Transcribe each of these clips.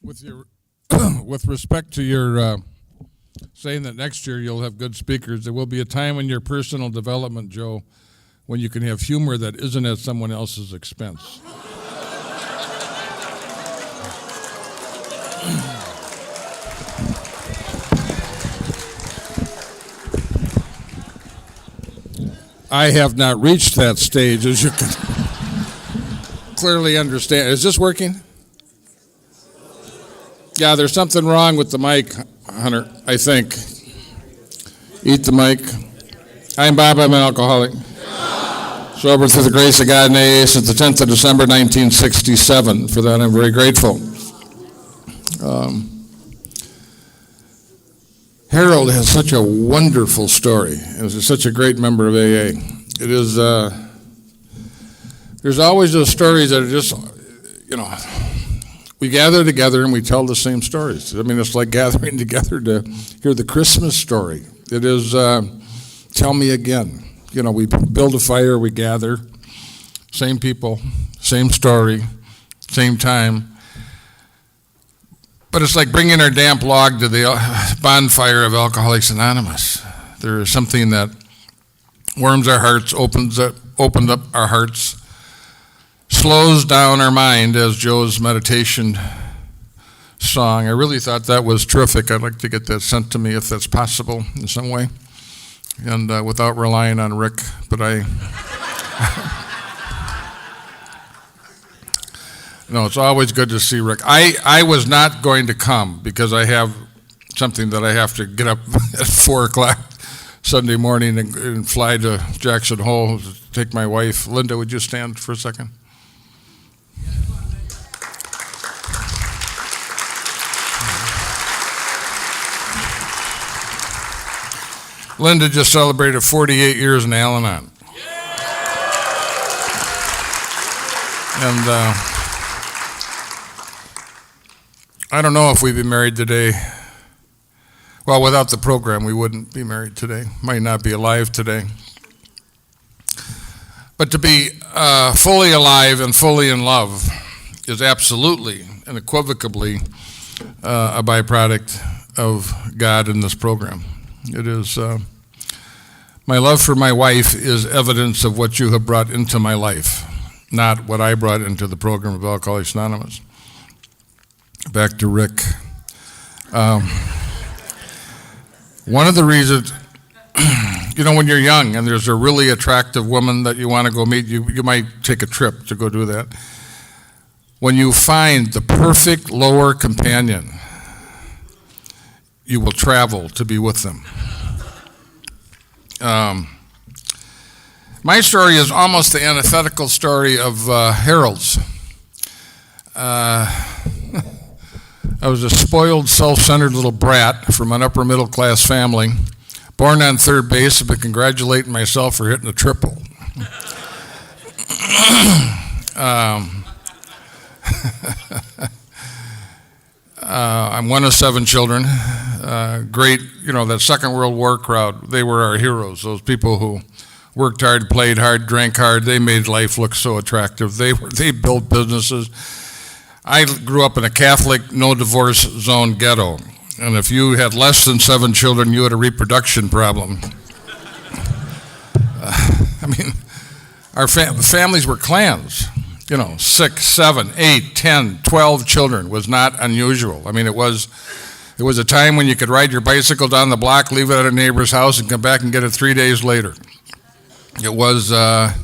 with your with respect to your saying that next year you'll have good speakers, there will be a time in your personal development, Joe, when you can have humor that isn't at someone else's expense. I have not reached that stage, as you can clearly understand. Is this working? Yeah, there's something wrong with the mic, Hunter, I think. Eat the mic. I'm Bob, I'm an alcoholic. Sober through the grace of God in AA since the 10th of December, 1967. For that, I'm very grateful. Harold has such a wonderful story. He's such a great member of AA. It is, there's always those stories that are just, we gather together and we tell the same stories. I mean, it's like gathering together to hear the Christmas story. It is, tell me again. We build a fire, we gather, same people, same story, same time. But it's like bringing our damp log to the bonfire of Alcoholics Anonymous. There is something that warms our hearts, opens up our hearts, slows down our mind, as Joe's meditation song. I really thought that was terrific. I'd like to get that sent to me if that's possible in some way, and without relying on Rick. But no, it's always good to see Rick. I was not going to come because I have something that I have to get up at 4 o'clock Sunday morning and fly to Jackson Hole to take my wife. Linda, would you stand for a second? Linda just celebrated 48 years in Al-Anon. And I don't know if we'd be married today. Well, without the program, we wouldn't be married today. Might not be alive today. But to be fully alive and fully in love is absolutely and unequivocally a byproduct of God in this program. It is, my love for my wife is evidence of what you have brought into my life, not what I brought into the program of Alcoholics Anonymous. Back to Rick. One of the reasons, when you're young and there's a really attractive woman that you want to go meet, you might take a trip to go do that. When you find the perfect lower companion, you will travel to be with them. My story is almost the antithetical story of Harold's. I was a spoiled, self-centered little brat from an upper middle class family, born on third base. I've been congratulating myself for hitting a triple. I'm one of 7 children. Great, that Second World War crowd, they were our heroes. Those people who worked hard, played hard, drank hard, they made life look so attractive. They built businesses. I grew up in a Catholic, no divorce zone ghetto. And if you had less than 7 children, you had a reproduction problem. Our families were clans. 6, 7, 8, 10, 12 children was not unusual. It was a time when you could ride your bicycle down the block, leave it at a neighbor's house, and come back and get it 3 days later. It was, it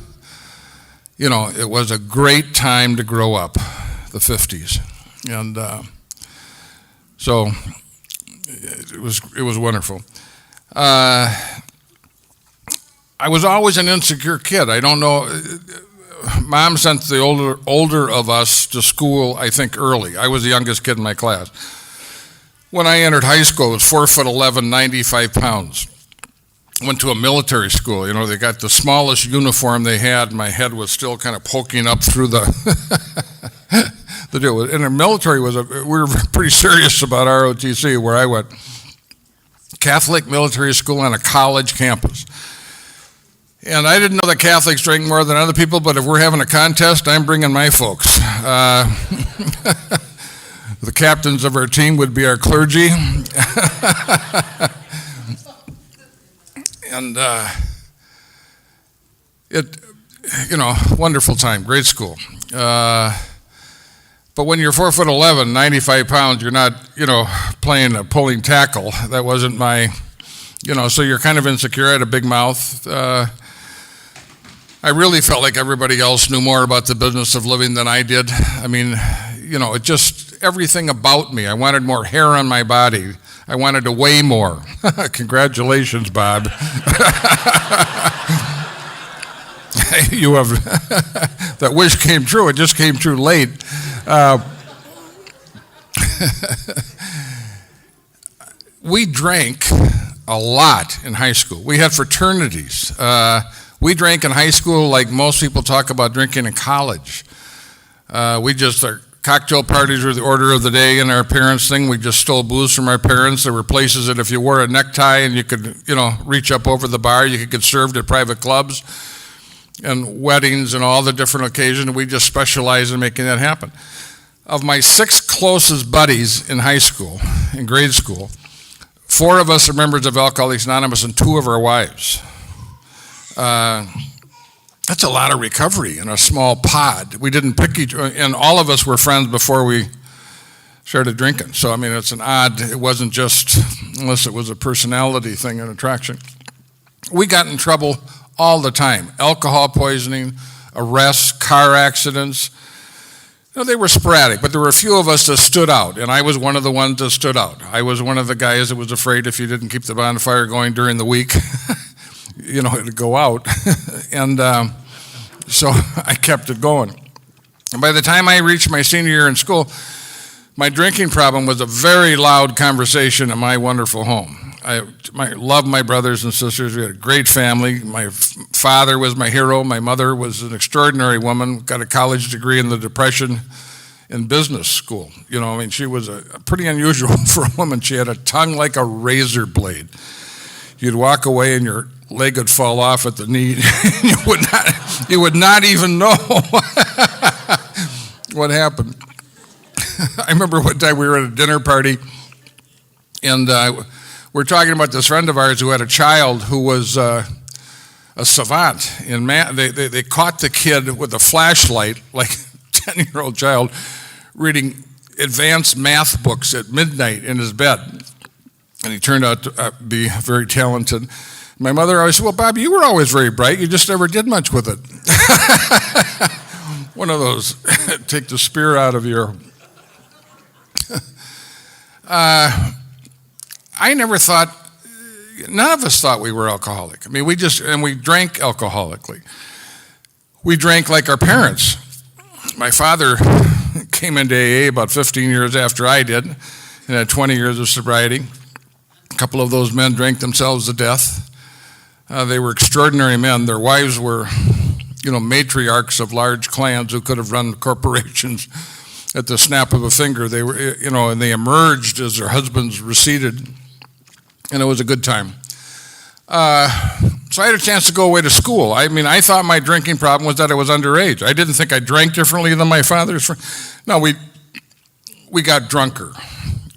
was a great time to grow up, the 50s. And so it was wonderful. I was always an insecure kid. I don't know. Mom sent the older of us to school, I think, early. I was the youngest kid in my class. When I entered high school, I was 4'11", 95 pounds. Went to a military school. They got the smallest uniform they had. My head was still kind of poking up through the deal. And the military we were pretty serious about ROTC, where I went. Catholic military school on a college campus. And I didn't know that Catholics drink more than other people, but if we're having a contest, I'm bringing my folks. The captains of our team would be our clergy. And wonderful time, great school. But when you're 4'11", 95 pounds, you're not, playing a pulling tackle. That wasn't my, so you're kind of insecure. I had a big mouth. I really felt like everybody else knew more about the business of living than I did. I mean, it just, everything about me. I wanted more hair on my body. I wanted to weigh more. Congratulations, Bob. You have, that wish came true. It just came true late. We drank a lot in high school. We had fraternities. We drank in high school like most people talk about drinking in college. Our cocktail parties were the order of the day in our parents' thing. We just stole booze from our parents. There were places that if you wore a necktie and you could, reach up over the bar, you could get served at private clubs and weddings and all the different occasions. We just specialized in making that happen. Of my 6 closest buddies in high school, in grade school, 4 of us are members of Alcoholics Anonymous and 2 of our wives. That's a lot of recovery in a small pod. We didn't pick each other, and all of us were friends before we started drinking. So, I mean, it wasn't just, unless it was a personality thing, an attraction. We got in trouble all the time. Alcohol poisoning, arrests, car accidents. They were sporadic, but there were a few of us that stood out, and I was one of the ones that stood out. I was one of the guys that was afraid if you didn't keep the bonfire going during the week, it'd go out. And so I kept it going. And by the time I reached my senior year in school, my drinking problem was a very loud conversation in my wonderful home. I loved my brothers and sisters. We had a great family. My father was my hero. My mother was an extraordinary woman, got a college degree in the Depression in business school. She was pretty unusual for a woman. She had a tongue like a razor blade. You'd walk away and your leg would fall off at the knee. You would not even know what happened. I remember one time we were at a dinner party, and we're talking about this friend of ours who had a child who was a savant in math. They caught the kid with a flashlight, like a 10-year-old child, reading advanced math books at midnight in his bed. And he turned out to be very talented. My mother always said, well, Bob, you were always very bright. You just never did much with it. One of those, take the spear out of your... I never thought, none of us thought we were alcoholic. I mean, we drank alcoholically. We drank like our parents. My father came into AA about 15 years after I did, and had 20 years of sobriety. A couple of those men drank themselves to death. They were extraordinary men. Their wives were, matriarchs of large clans who could have run corporations at the snap of a finger. They were, and they emerged as their husbands receded, and it was a good time. So I had a chance to go away to school. I mean, I thought my drinking problem was that I was underage. I didn't think I drank differently than my father's friends. No, we got drunker,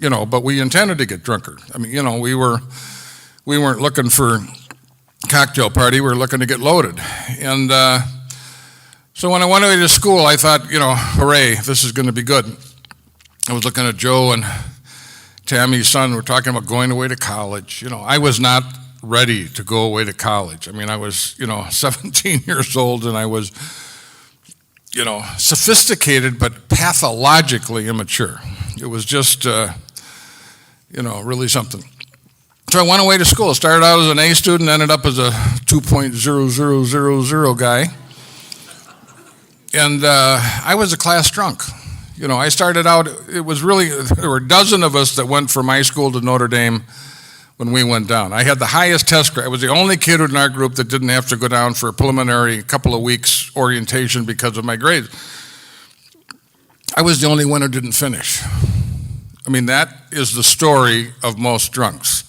but we intended to get drunker. I mean, we weren't looking for cocktail party. We were looking to get loaded. And so when I went away to school, I thought, hooray, this is going to be good. I was looking at Joe and Tammy's son. We're talking about going away to college. I was not ready to go away to college. I mean, I was, 17 years old, and I was, sophisticated but pathologically immature. It was just, really something. So I went away to school. Started out as an A student, ended up as a 2.0000 guy. And I was a class drunk. I started out, there were a dozen of us that went from my school to Notre Dame when we went down. I had the highest test grade. I was the only kid in our group that didn't have to go down for a preliminary couple of weeks orientation because of my grades. I was the only one who didn't finish. I mean, that is the story of most drunks.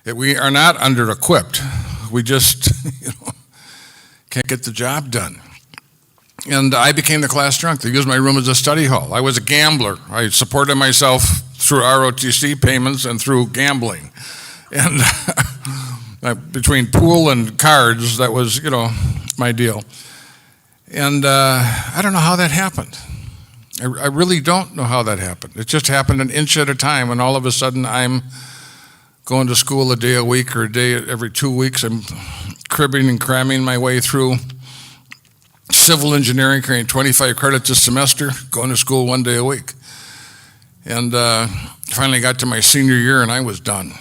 We are not under-equipped. We just, can't get the job done. And I became the class drunk. They used my room as a study hall. I was a gambler. I supported myself through ROTC payments and through gambling. And between pool and cards, that was, my deal. And I don't know how that happened. I really don't know how that happened. It just happened an inch at a time, and all of a sudden I'm going to school a day a week or a day every 2 weeks. I'm cribbing and cramming my way through civil engineering, carrying 25 credits a semester, going to school 1 day a week. And finally got to my senior year and I was done.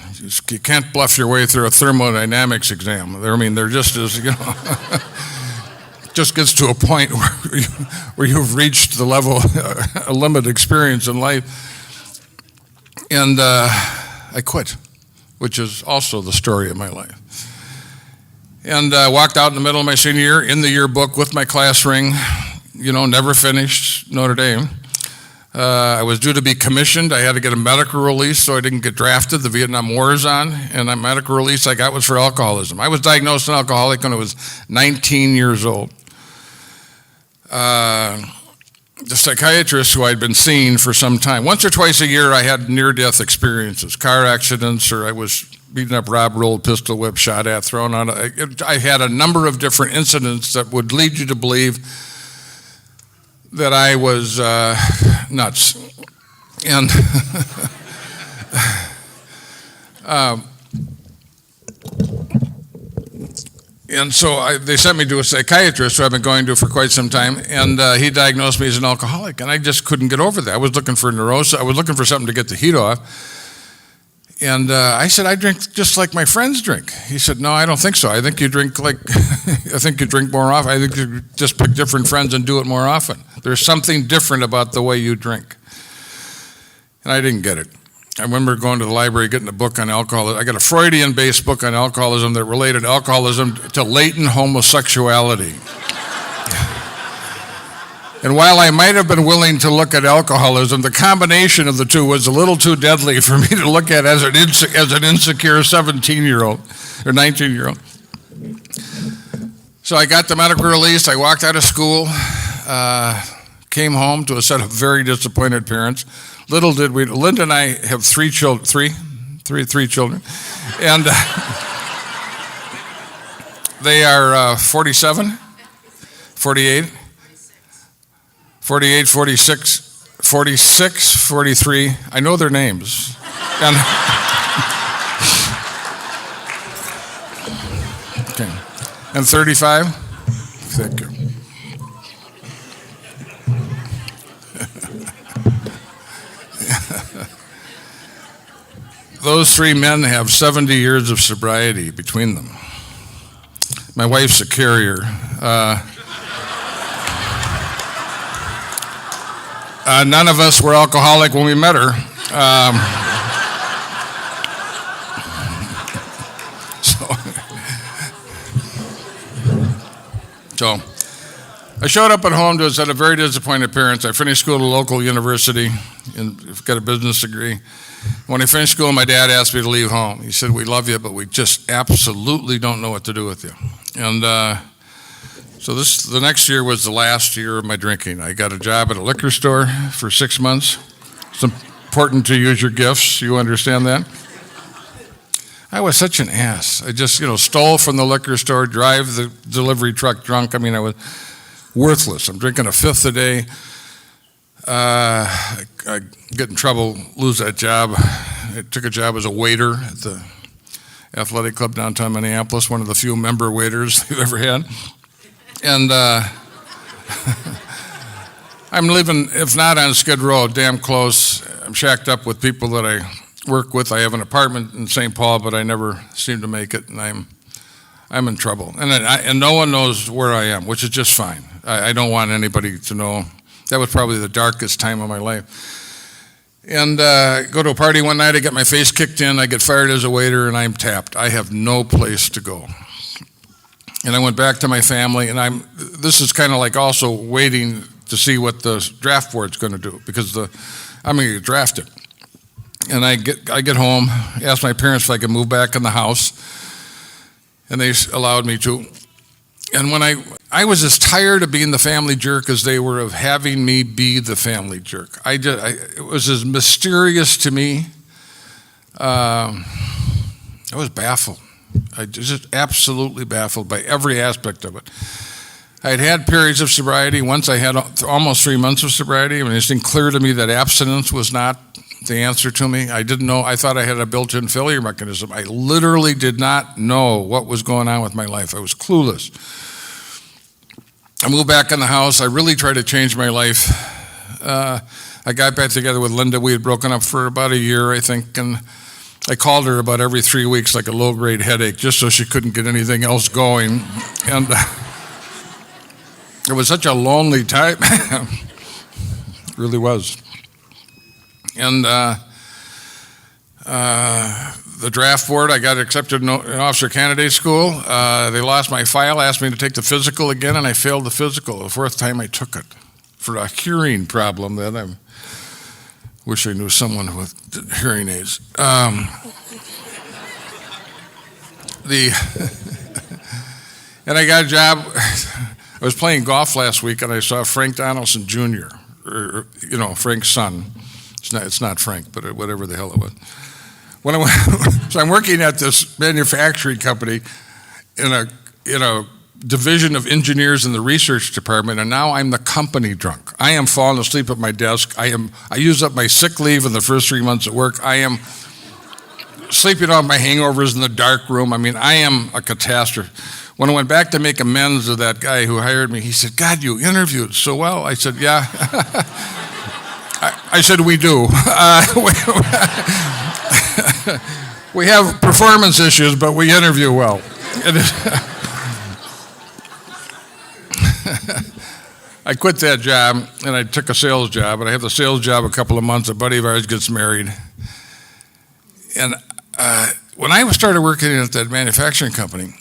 You can't bluff your way through a thermodynamics exam. They're just as, just gets to a point where you've reached the level, a limit experience in life. And I quit, which is also the story of my life. And walked out in the middle of my senior year in the yearbook with my class ring, never finished Notre Dame. I was due to be commissioned. I had to get a medical release so I didn't get drafted. The Vietnam War is on, and the medical release I got was for alcoholism. I was diagnosed an alcoholic when I was 19 years old. The psychiatrist who I'd been seeing for some time, once or twice a year I had near-death experiences, car accidents, or I was beaten up, robbed, rolled, pistol whipped, shot at, thrown on. I had a number of different incidents that would lead you to believe that I was nuts. And and so they sent me to a psychiatrist who I've been going to for quite some time, and he diagnosed me as an alcoholic, and I just couldn't get over that. I was looking for neurosis. I was looking for something to get the heat off. And I said, I drink just like my friends drink. He said, no, I don't think so. I think you drink I think you drink more often. I think you just pick different friends and do it more often. There's something different about the way you drink. And I didn't get it. I remember going to the library, getting a book on alcoholism. I got a Freudian-based book on alcoholism that related alcoholism to latent homosexuality. And while I might have been willing to look at alcoholism, the combination of the two was a little too deadly for me to look at as an insecure 17-year-old or 19-year-old. So I got the medical release. I walked out of school, came home to a set of very disappointed parents. Little did we, Linda and I have three children, and they are 47, 48, 48, 46, 46, 43. I know their names. And okay. And 35? Thank you. Those three men have 70 years of sobriety between them. My wife's a carrier. None of us were alcoholic when we met her. So I showed up at home to a set of very disappointed parents. I finished school at a local university and got a business degree. When I finished school, my dad asked me to leave home. He said, we love you, but we just absolutely don't know what to do with you. And so the next year was the last year of my drinking. I got a job at a liquor store for 6 months. It's important to use your gifts. You understand that? I was such an ass. I just, stole from the liquor store, drive the delivery truck drunk. I mean, I was worthless. I'm drinking a fifth a day. I get in trouble, lose that job. I took a job as a waiter at the athletic club downtown Minneapolis, one of the few member waiters they've ever had. And I'm living, if not on Skid Row, damn close. I'm shacked up with people that I work with. I have an apartment in St. Paul, but I never seem to make it, and I'm in trouble. And no one knows where I am, which is just fine. I don't want anybody to know. That was probably the darkest time of my life. And go to a party one night, I get my face kicked in, I get fired as a waiter, and I'm tapped. I have no place to go. And I went back to my family, and this is kind of like also waiting to see what the draft board's going to do, because I'm going to get drafted. And I get home, asked my parents if I could move back in the house, and they allowed me to. And when I was as tired of being the family jerk as they were of having me be the family jerk. It was as mysterious to me. I was baffled. I just absolutely baffled by every aspect of it. I had periods of sobriety. Once I had almost 3 months of sobriety. I mean, it seemed clear to me that abstinence was not the answer to me. I didn't know. I thought I had a built-in failure mechanism. I literally did not know what was going on with my life. I was clueless. I moved back in the house. I really tried to change my life. I got back together with Linda. We had broken up for about a year, I think, and I called her about every 3 weeks like a low-grade headache just so she couldn't get anything else going. And it was such a lonely time. It really was. And the draft board, I got accepted in officer candidate school. They lost my file, asked me to take the physical again, and I failed the physical the fourth time I took it for a hearing problem that I wish I knew someone with hearing aids. And I got a job. I was playing golf last week, and I saw Frank Donaldson Jr., or, Frank's son. It's not Frank, but whatever the hell it was. So I'm working at this manufacturing company in a division of engineers in the research department, and now I'm the company drunk. I am falling asleep at my desk. I use up my sick leave in the first 3 months at work. I am sleeping off my hangovers in the dark room. I mean, I am a catastrophe. When I went back to make amends to that guy who hired me, he said, "God, you interviewed so well." I said, "Yeah." I said, "We do. We have performance issues, but we interview well." I quit that job, and I took a sales job, and I have the sales job a couple of months. A buddy of ours gets married. And when I started working at that manufacturing company,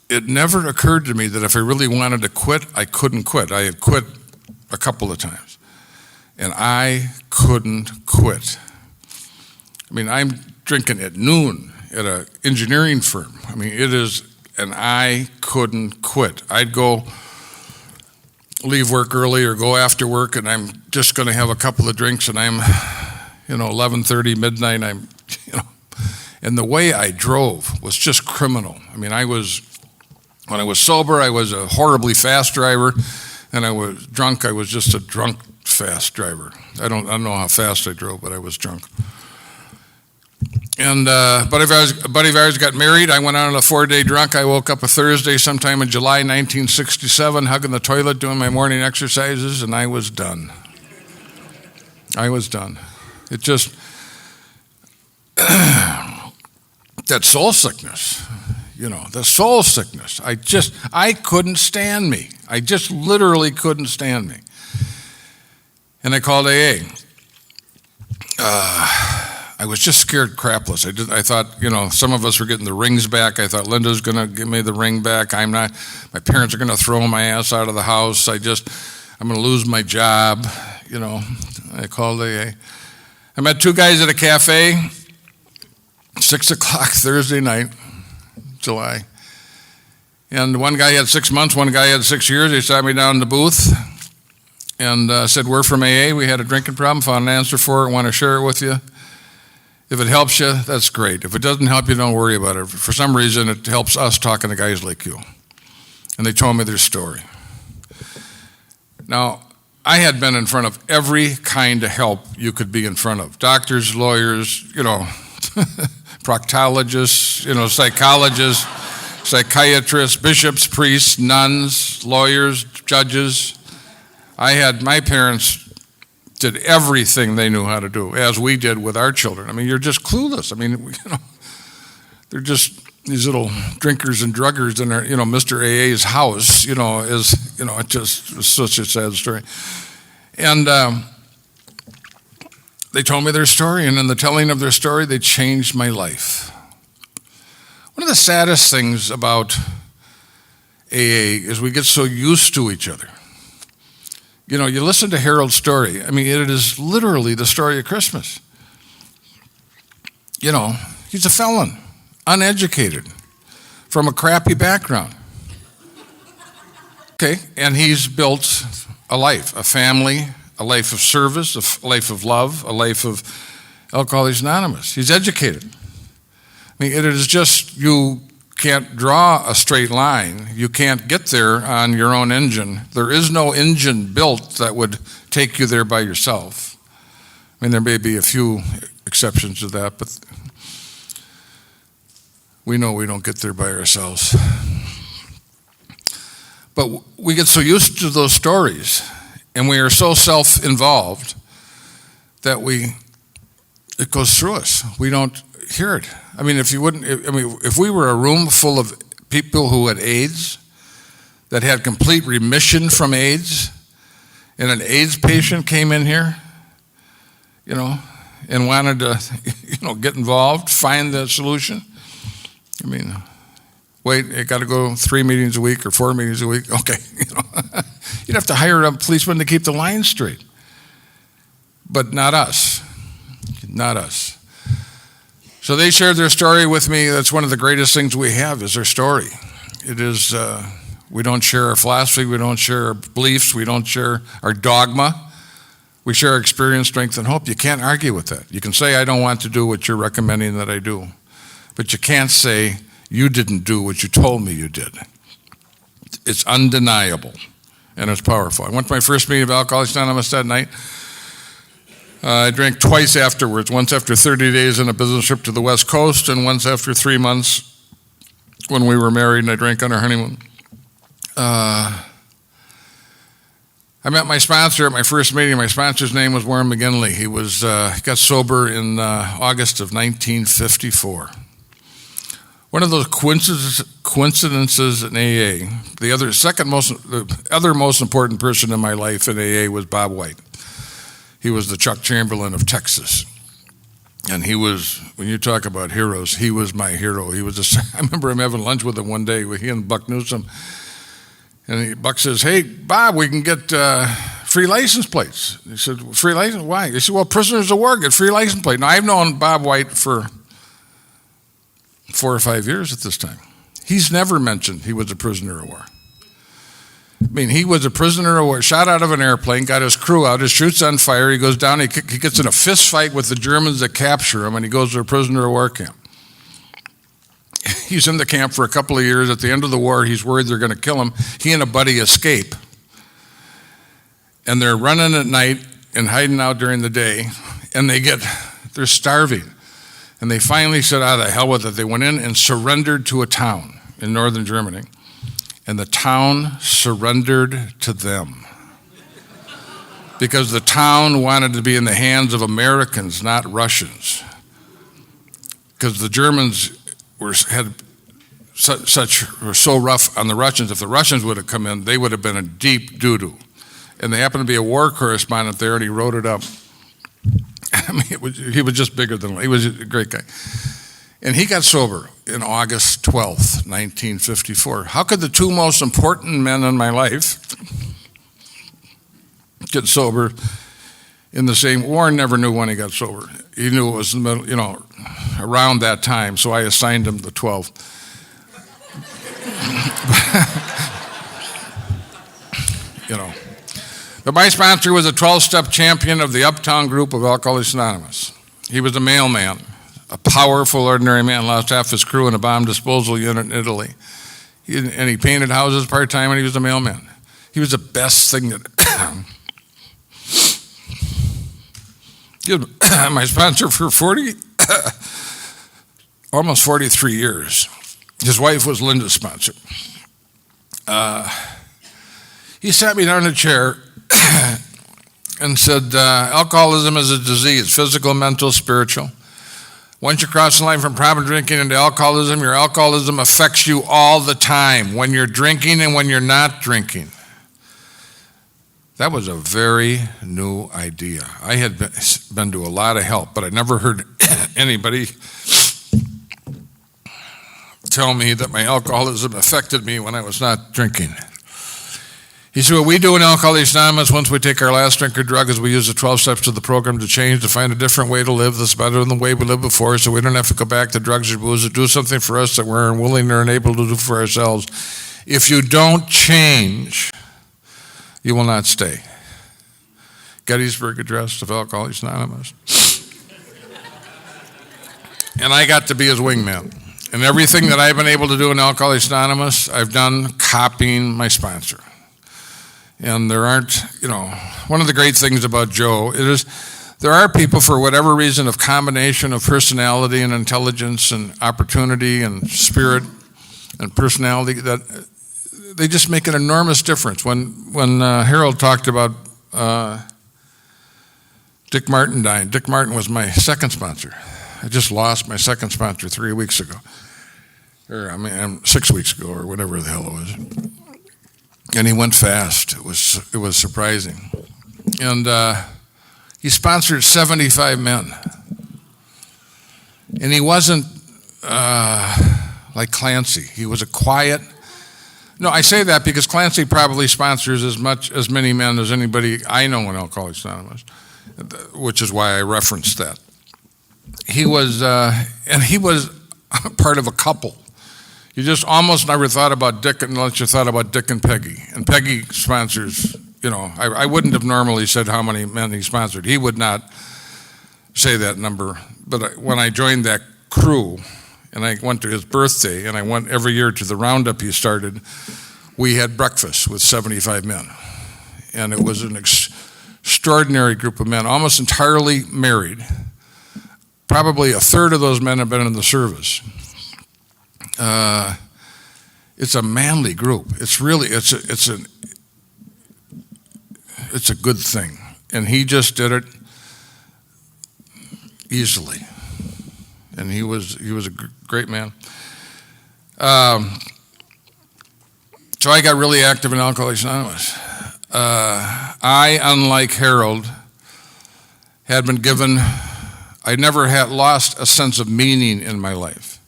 it never occurred to me that if I really wanted to quit, I couldn't quit. I had quit a couple of times, and I couldn't quit. I mean, I'm drinking at noon at an engineering firm. I mean, and I couldn't quit. I'd go leave work early or go after work, and I'm just going to have a couple of drinks, and I'm, 11:30, midnight, and the way I drove was just criminal. I mean, when I was sober, I was a horribly fast driver, and I was drunk, I was just a drunk, fast driver. I don't know how fast I drove, but I was drunk. And a buddy of ours got married. I went out on a 4-day drunk. I woke up a Thursday sometime in July 1967, hugging the toilet, doing my morning exercises, and I was done. I was done. It just, that soul sickness, the soul sickness. I couldn't stand me. I just literally couldn't stand me. And I called AA. I was just scared crapless. I thought, some of us were getting the rings back. I thought Linda's going to give me the ring back. I'm not. My parents are going to throw my ass out of the house. I'm going to lose my job. I called AA. I met two guys at a cafe, 6 o'clock Thursday night, July. And one guy had 6 months, one guy had 6 years. They sat me down in the booth and said, "We're from AA. We had a drinking problem, found an answer for it, want to share it with you. If it helps you, that's great. If it doesn't help you, don't worry about it. For some reason, it helps us talking to guys like you." And they told me their story. Now, I had been in front of every kind of help you could be in front of. Doctors, lawyers, proctologists, psychologists, psychiatrists, bishops, priests, nuns, lawyers, judges. My parents did everything they knew how to do, as we did with our children. I mean, you're just clueless. I mean, they're just these little drinkers and druggers in Mr. AA's house, it just was such a sad story. And they told me their story, and in the telling of their story, they changed my life. One of the saddest things about AA is we get so used to each other. You listen to Harold's story. I mean, it is literally the story of Christmas. He's a felon, uneducated, from a crappy background. Okay, and he's built a life, a family, a life of service, a life of love, a life of Alcoholics Anonymous. He's educated. I mean, it is just, you can't draw a straight line. You can't get there on your own engine. There is no engine built that would take you there by yourself. I mean, there may be a few exceptions to that, but we know we don't get there by ourselves. But we get so used to those stories, and we are so self-involved that it goes through us. We don't hear it. I mean, if we were a room full of people who had AIDS, that had complete remission from AIDS, and an AIDS patient came in here, and wanted to, get involved, find the solution. I mean, wait, you got to go 3 meetings a week or 4 meetings a week. Okay, you'd have to hire a policeman to keep the line straight. But not us, not us. So they shared their story with me. That's one of the greatest things we have, is their story. It is, we don't share our philosophy, we don't share our beliefs, we don't share our dogma. We share our experience, strength, and hope. You can't argue with that. You can say, I don't want to do what you're recommending that I do. But you can't say, you didn't do what you told me you did. It's undeniable, and it's powerful. I went to my first meeting of Alcoholics Anonymous that night. I drank twice afterwards, once after 30 days on a business trip to the West Coast, and once after 3 months when we were married, and I drank on our honeymoon. I met my sponsor at my first meeting. My sponsor's name was Warren McGinley. He got sober in August of 1954. One of those coincidences in AA, the other most important person in my life in AA was Bob White. He was the Chuck Chamberlain of Texas. And he was, when you talk about heroes, he was my hero. I remember him having lunch with him one day, with he and Buck Newsom. And Buck says, hey, Bob, we can get free license plates. He said, free license? Why? He said, well, prisoners of war get free license plate. Now, I've known Bob White for 4 or 5 years at this time. He's never mentioned he was a prisoner of war. I mean, he was a prisoner of war, shot out of an airplane, got his crew out, his chute's on fire, he goes down, he gets in a fist fight with the Germans that capture him, and he goes to a prisoner of war camp. He's in the camp for a couple of years. At the end of the war, he's worried they're going to kill him. He and a buddy escape, and they're running at night and hiding out during the day, and they're starving. And they finally said, the hell with it. They went in and surrendered to a town in northern Germany. And the town surrendered to them. Because the town wanted to be in the hands of Americans, not Russians. Because the Germans were so rough on the Russians. If the Russians would have come in, they would have been a deep doo-doo. And they happened to be a war correspondent there, and he wrote it up. I mean, he was just bigger than life. He was a great guy. And he got sober in August 12th, 1954. How could the two most important men in my life get sober in the same? Warren never knew when he got sober. He knew it was in the middle, around that time, so I assigned him the 12th. But my sponsor was a 12-step champion of the Uptown group of Alcoholics Anonymous. He was a mailman, a powerful, ordinary man, lost half his crew in a bomb disposal unit in Italy. And he painted houses part-time, and he was a mailman. He was the best thing that... He was my sponsor for almost 43 years. His wife was Linda's sponsor. He sat me down in a chair and said, alcoholism is a disease, physical, mental, spiritual. Once you cross the line from problem drinking into alcoholism, your alcoholism affects you all the time, when you're drinking and when you're not drinking. That was a very new idea. I had been to a lot of help, but I never heard anybody tell me that my alcoholism affected me when I was not drinking. He said, what we do in Alcoholics Anonymous, once we take our last drink or drug, is we use the 12 steps of the program to change, to find a different way to live that's better than the way we lived before, so we don't have to go back to drugs or booze, to do something for us that we're unwilling or unable to do for ourselves. If you don't change, you will not stay. Gettysburg Address of Alcoholics Anonymous. And I got to be his wingman. And everything that I've been able to do in Alcoholics Anonymous, I've done copying my sponsor. And there aren't, one of the great things about Joe is there are people, for whatever reason, of combination of personality and intelligence and opportunity and spirit and personality, that they just make an enormous difference. When Harold talked about Dick Martin dying, Dick Martin was my second sponsor. I just lost my second sponsor 3 weeks ago. 6 weeks ago, or whatever the hell it was. And he went fast. It was surprising. And he sponsored 75 men. And he wasn't like Clancy. He was a quiet. No, I say that because Clancy probably sponsors as many men as anybody I know in Alcoholics Anonymous, which is why I referenced that. He was part of a couple. You just almost never thought about Dick unless you thought about Dick and Peggy. And Peggy sponsors, I wouldn't have normally said how many men he sponsored. He would not say that number. But when I joined that crew, and I went to his birthday, and I went every year to the roundup he started, we had breakfast with 75 men. And it was an extraordinary group of men, almost entirely married. Probably a third of those men have been in the service. It's a manly group. It's a good thing, and he just did it easily, and he was a great man. So I got really active in Alcoholics Anonymous. I, unlike Harold, had been given. I never had lost a sense of meaning in my life.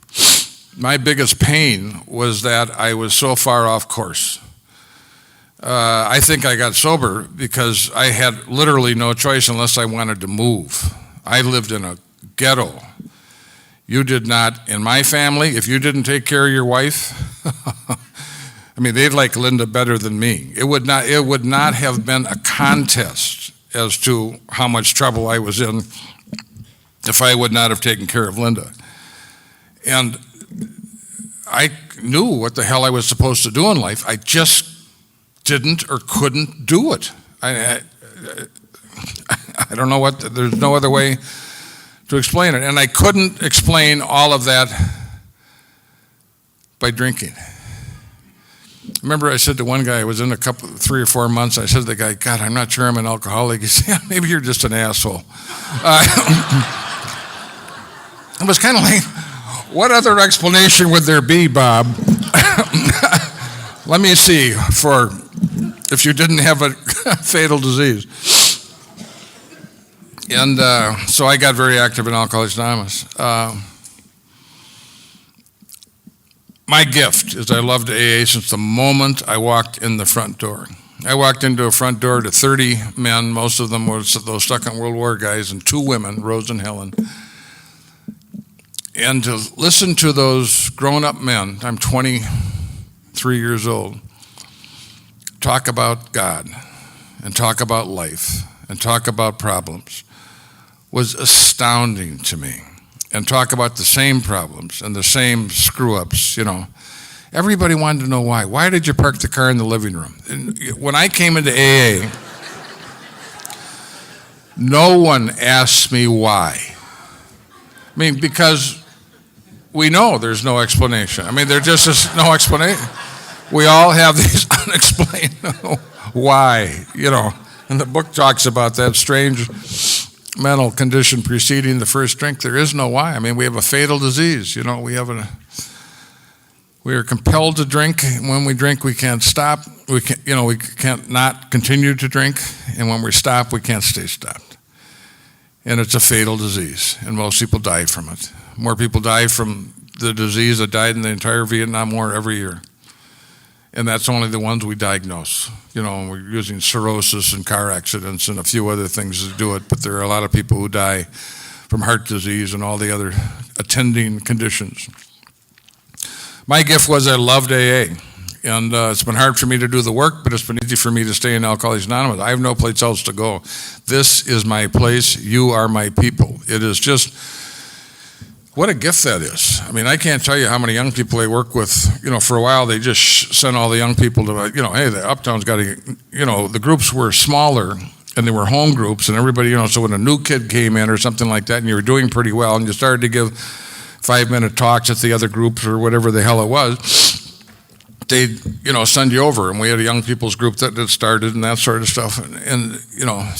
My biggest pain was that I was so far off course. I think I got sober because I had literally no choice unless I wanted to move. I lived in a ghetto. You did not, in my family, if you didn't take care of your wife, they'd like Linda better than me. It would not have been a contest as to how much trouble I was in if I would not have taken care of Linda. And I knew what the hell I was supposed to do in life. I just didn't or couldn't do it. I don't know there's no other way to explain it. And I couldn't explain all of that by drinking. Remember I said to one guy, I was in 3 or 4 months, I said to the guy, God, I'm not sure I'm an alcoholic. He said, yeah, maybe you're just an asshole. It was kind of like, what other explanation would there be, Bob? Let me see, if you didn't have a fatal disease. And so I got very active in Alcoholics Anonymous. My gift is I loved AA since the moment I walked in the front door. I walked into a front door to 30 men, most of them were those Second World War guys, and 2 women, Rose and Helen. And to listen to those grown-up men, I'm 23 years old, talk about God and talk about life and talk about problems was astounding to me. And talk about the same problems and the same screw-ups, Everybody wanted to know why. Why did you park the car in the living room? And when I came into AA, no one asked me why. Because we know there's no explanation. There just is no explanation. We all have these unexplained why, And the book talks about that strange mental condition preceding the first drink. There is no why. We have a fatal disease. We are compelled to drink. When we drink, we can't stop. We can't not continue to drink. And when we stop, we can't stay stopped. And it's a fatal disease, and most people die from it. More people die from the disease that died in the entire Vietnam War every year. And that's only the ones we diagnose. We're using cirrhosis and car accidents and a few other things to do it, but there are a lot of people who die from heart disease and all the other attending conditions. My gift was I loved AA. And it's been hard for me to do the work, but it's been easy for me to stay in Alcoholics Anonymous. I have no place else to go. This is my place. You are my people. It is just, what a gift that is. I mean, I can't tell you how many young people I work with. For a while, they just sent all the young people to, hey, the Uptown's got to, the groups were smaller, and they were home groups, and everybody, so when a new kid came in or something like that, and you were doing pretty well, and you started to give 5-minute talks at the other groups or whatever the hell it was, they'd, send you over. And we had a young people's group that started and that sort of stuff. And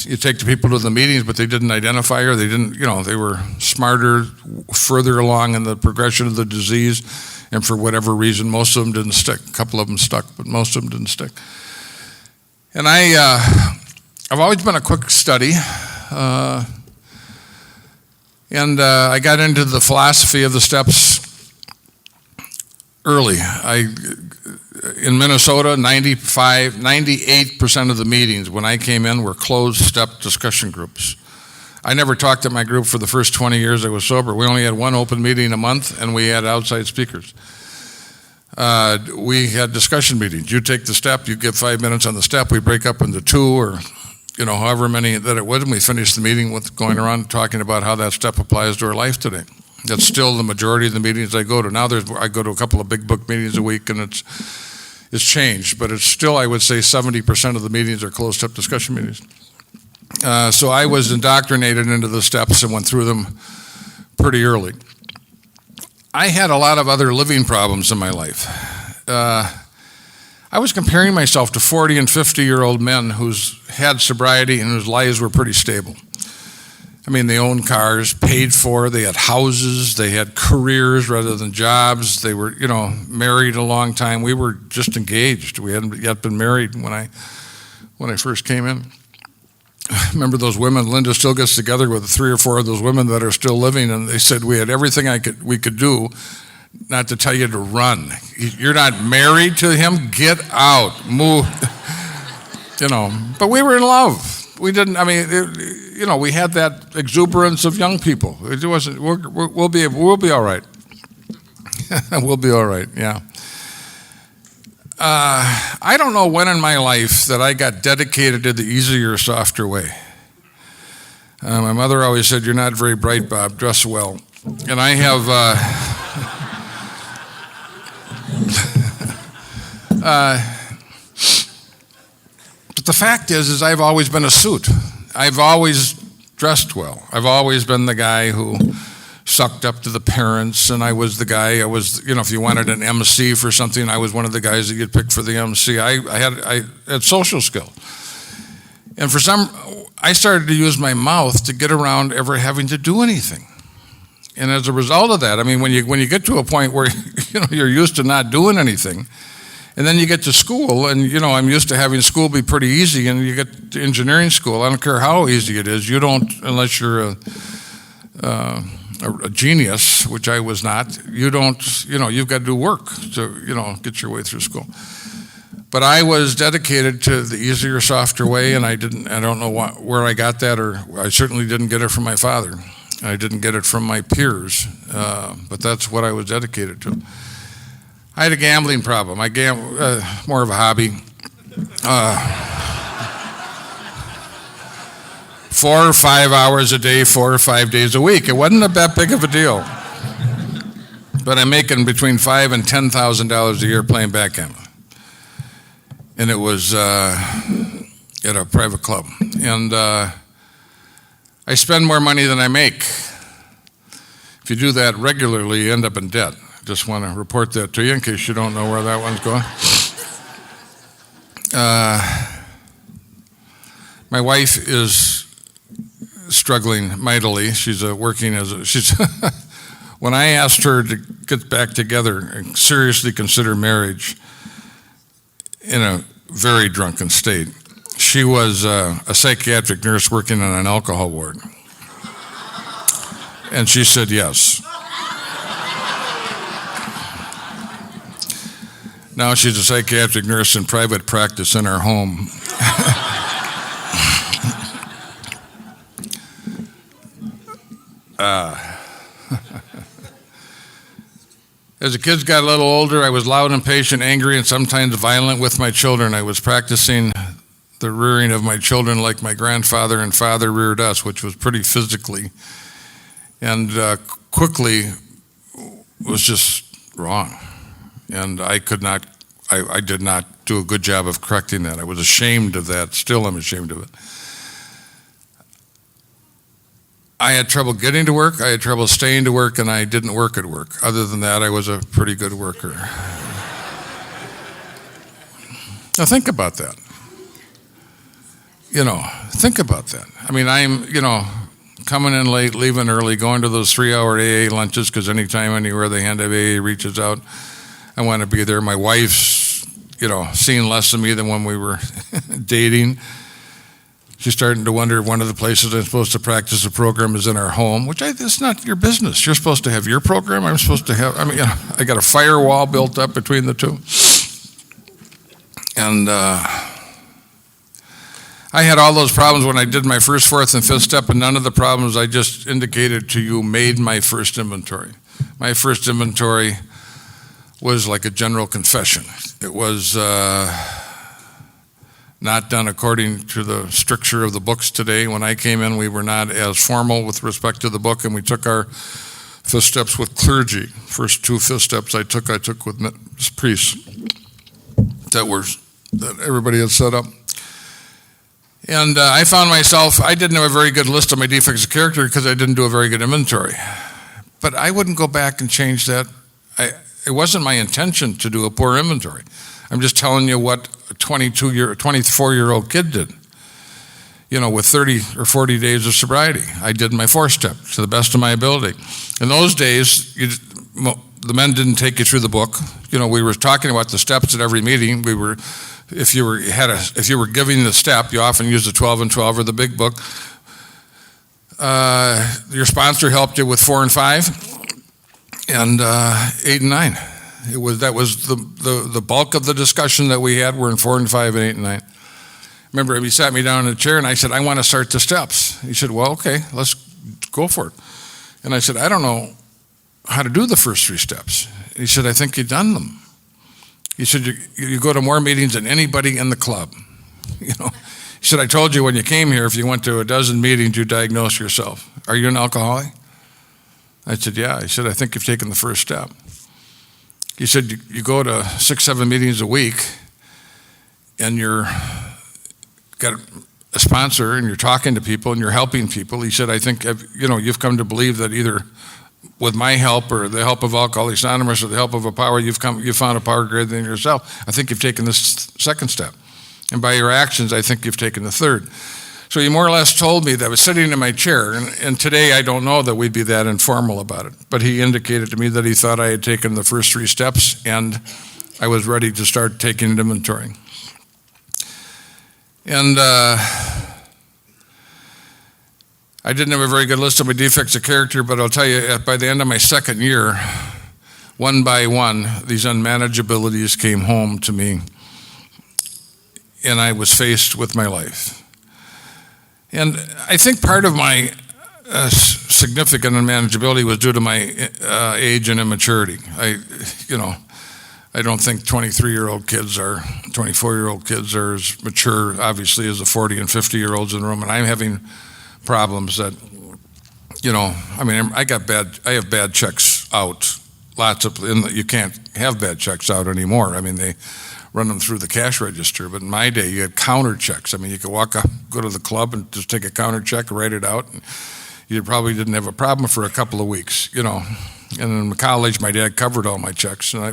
you take the people to the meetings, but they didn't identify her. They didn't, they were smarter, further along in the progression of the disease. And for whatever reason, most of them didn't stick. A couple of them stuck, but most of them didn't stick. And I've always been a quick study. And I got into the philosophy of the steps early. In Minnesota, 98% of the meetings when I came in were closed step discussion groups. I never talked at my group for the first 20 years I was sober. We only had one open meeting a month, and we had outside speakers. We had discussion meetings. You take the step, you give 5 minutes on the step, we break up into two or however many that it was, and we finished the meeting with going around talking about how that step applies to our life today. That's still the majority of the meetings I go to. Now I go to a couple of big book meetings a week, and it's changed, but it's still, I would say, 70% of the meetings are closed step discussion meetings. So I was indoctrinated into the steps and went through them pretty early. I had a lot of other living problems in my life. I was comparing myself to 40 and 50-year-old men who's had sobriety and whose lives were pretty stable. I mean, they owned cars, paid for, they had houses, they had careers rather than jobs. They were, married a long time. We were just engaged. We hadn't yet been married when I first came in. I remember those women. Linda still gets together with 3 or 4 of those women that are still living, and they said we had everything we could do. Not to tell you to run. You're not married to him, get out, move. But we were in love. We didn't, we had that exuberance of young people. It wasn't, we'll be all right. We'll be all right, yeah. I don't know when in my life that I got dedicated to the easier, softer way. My mother always said, "You're not very bright, Bob, dress well." And I have, but the fact is I've always been a suit. I've always dressed well. I've always been the guy who sucked up to the parents, and I was the guy, if you wanted an MC for something, I was one of the guys that you'd pick for the MC. I had social skill. And I started to use my mouth to get around ever having to do anything. And as a result of that, when you get to a point where you're used to not doing anything, and then you get to school, and I'm used to having school be pretty easy, and you get to engineering school. I don't care how easy it is. You don't, unless you're a genius, which I was not. You don't, you've got to do work to get your way through school. But I was dedicated to the easier, softer way, and I don't know where I got that, or I certainly didn't get it from my father. I didn't get it from my peers, but that's what I was dedicated to. I had a gambling problem. I gambled, more of a hobby. 4 or 5 hours a day, 4 or 5 days a week. It wasn't that big of a deal. But I'm making between $5,000 and $10,000 a year playing backgammon. And it was at a private club. And I spend more money than I make. If you do that regularly, you end up in debt. Just want to report that to you in case you don't know where that one's going. My wife is struggling mightily. She's working when I asked her to get back together and seriously consider marriage in a very drunken state, she was a psychiatric nurse working on an alcohol ward. And she said yes. Now she's a psychiatric nurse in private practice in our home. As the kids got a little older, I was loud, impatient, angry, and sometimes violent with my children. I was practicing the rearing of my children like my grandfather and father reared us, which was pretty physically, and quickly was just wrong. And I did not do a good job of correcting that. I was ashamed of that. Still, I'm ashamed of it. I had trouble getting to work, I had trouble staying to work, and I didn't work at work. Other than that, I was a pretty good worker. Now think about that. Think about that. I mean, I'm, coming in late, leaving early, going to those 3-hour AA lunches, because anytime, anywhere the hand of AA reaches out, I want to be there. My wife's, seeing less of me than when we were dating. She's starting to wonder if one of the places I'm supposed to practice a program is in our home, which it's not your business. You're supposed to have your program. I'm supposed to have, I got a firewall built up between the two. And I had all those problems when I did my first, fourth, and fifth step, and none of the problems I just indicated to you made my first inventory. My first inventory was like a general confession. It was not done according to the stricture of the books today. When I came in, we were not as formal with respect to the book, and we took our fifth steps with clergy. First 2 fifth steps I took with priests that everybody had set up. And I found myself, I didn't have a very good list of my defects of character because I didn't do a very good inventory. But I wouldn't go back and change that. It wasn't my intention to do a poor inventory. I'm just telling you what a 24-year-old kid did, with 30 or 40 days of sobriety. I did my 4-step to the best of my ability. In those days, the men didn't take you through the book. We were talking about the steps at every meeting. If you were giving the step, you often use the 12 and 12 or the big book. Your sponsor helped you with 4 and 5, and 8 and 9. That was the bulk of the discussion that we had were in 4 and 5 and 8 and 9. Remember, he sat me down in a chair and I said, I want to start the steps. He said, well, okay, let's go for it. And I said, I don't know how to do the first 3 steps. He said, I think you've done them. He said, you go to more meetings than anybody in the club. He said, I told you when you came here, if you went to a dozen meetings, you diagnose yourself. Are you an alcoholic? I said, yeah. He said, I think you've taken the first step. He said, you go to 6, 7 meetings a week, and you're got a sponsor, and you're talking to people, and you're helping people. He said, I think, you've come to believe that either with my help or the help of Alcoholics Anonymous or the help of a power, you've found a power greater than yourself. I think you've taken this 2nd step. And by your actions, I think you've taken the 3rd. So he more or less told me that I was sitting in my chair, and today I don't know that we'd be that informal about it, but he indicated to me that he thought I had taken the first 3 steps and I was ready to start taking an inventory. And I didn't have a very good list of my defects of character, but I'll tell you, by the end of my 2nd year, one by one, these unmanageabilities came home to me, and I was faced with my life. And I think part of my significant unmanageability was due to my age and immaturity. I don't think 23-year-old kids or 24-year-old kids are as mature, obviously, as the 40 and 50-year-olds in the room. And I'm having problems that, I have bad checks out. You can't have bad checks out anymore. I mean, they run them through the cash register, but in my day, you had counter checks. I mean, you could walk up, go to the club and just take a counter check, write it out, and you probably didn't have a problem for a couple of weeks, And in college, my dad covered all my checks, and I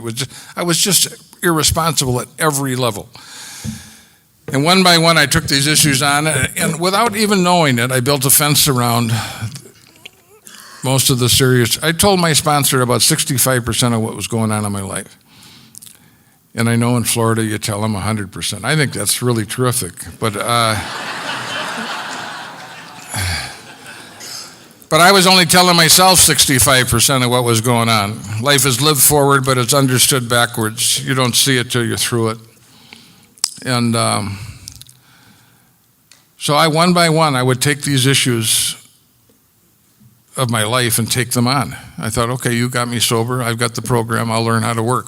was just irresponsible at every level. And one by one, I took these issues on, and without even knowing it, I built a fence around most of the serious. I told my sponsor about 65% of what was going on in my life. And I know in Florida you tell them 100%. I think that's really terrific. But I was only telling myself 65% of what was going on. Life is lived forward, but it's understood backwards. You don't see it till you're through it. And so one by one, I would take these issues of my life and take them on. I thought, okay, you got me sober. I've got the program. I'll learn how to work.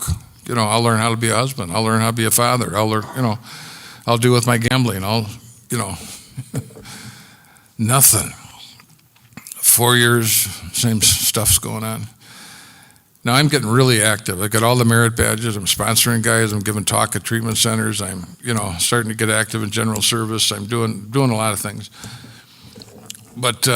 I'll learn how to be a husband. I'll learn how to be a father. I'll learn, I'll do with my gambling. Nothing. 4 years, same stuff's going on. Now I'm getting really active. I got all the merit badges. I'm sponsoring guys. I'm giving talk at treatment centers. I'm, starting to get active in general service. I'm doing a lot of things. But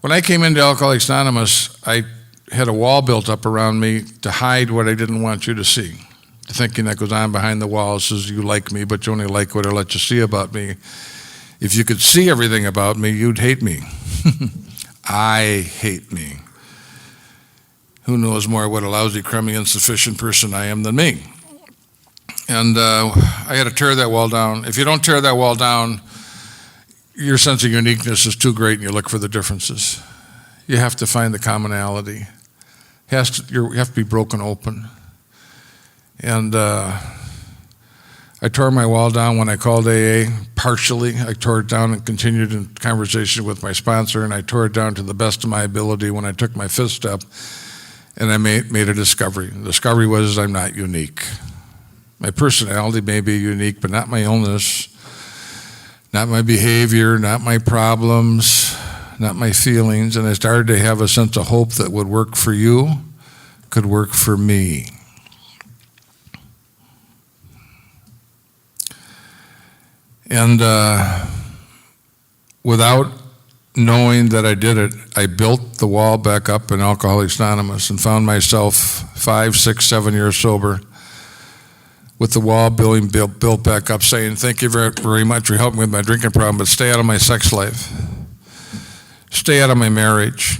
when I came into Alcoholics Anonymous, I had a wall built up around me to hide what I didn't want you to see. The thinking that goes on behind the wall says you like me, but you only like what I let you see about me. If you could see everything about me, you'd hate me. I hate me. Who knows more what a lousy, crummy, insufficient person I am than me? And I had to tear that wall down. If you don't tear that wall down, your sense of uniqueness is too great and you look for the differences. You have to find the commonality. You have to be broken open. And I tore my wall down when I called AA, partially. I tore it down and continued in conversation with my sponsor, and I tore it down to the best of my ability when I took my fifth step, and I made a discovery. The discovery was I'm not unique. My personality may be unique, but not my illness, not my behavior, not my problems, not my feelings, and I started to have a sense of hope that would work for you, could work for me. And without knowing that I did it, I built the wall back up in Alcoholics Anonymous and found myself 5, 6, 7 years sober with the wall built back up, saying, thank you very, very much for helping with my drinking problem, but stay out of my sex life. Stay out of my marriage.